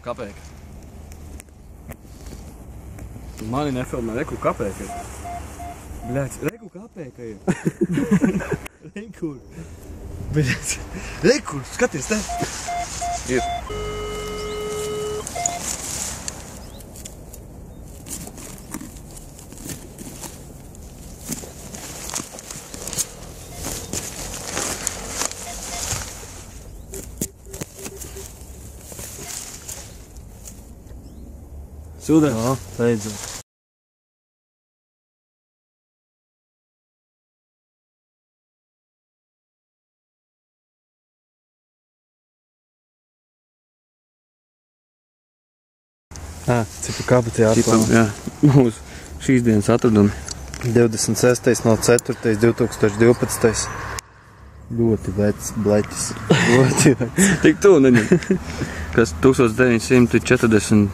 Kapēka. Mani nefilmē, reku kapēka ir. Bļēc, reku kapēka ir. Rekur. Bļēc, rekur, skaties te. Ir. Sūdē? Jā, beidzot. Cipu kabati jāatklāja. Jā, mūsu šīs dienas atradumi. 26.04.2012. Ļoti vecs bleķis. Ļoti vecs. Tik tu neņem. Kas 1942.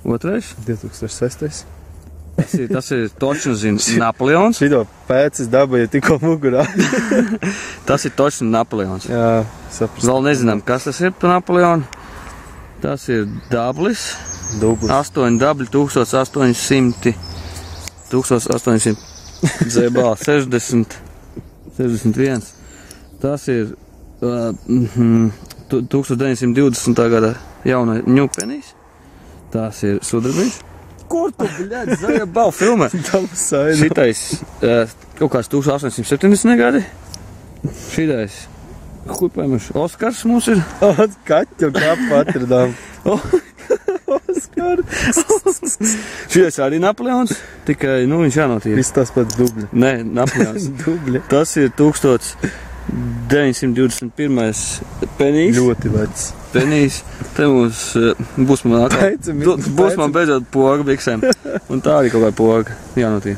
2006. Tas ir točni zina Napoleons. Šito pēcis dabāja tikko mugurā. Tas ir točni Napoleons. Jā, saprast. Vēl nezinām, kas tas ir pa Napoleonu. Tas ir dablis. Dublis. 8 dabļi 1800 zebā 60 61. Tas ir 1920. gada jauna ņūpenīs. Tas ir sudrabīs. Kur tu, bļēd, zaļa bau filmē? Šitais kaut kāds 1870. gadi. Šitais huipējuši Oskars mums ir. Kaķu kapu atradām. Oskar. Šitais arī Napoleons, tikai, viņš jānotīra. Viss tas pats dubļi. Nē, Napoleons. Dubļi. Tas ir 1921. penijs. Ļoti vecs. Penijs. Te mums būs man beidzot poga biksēm. Un tā arī kaut kā poga jānotīra.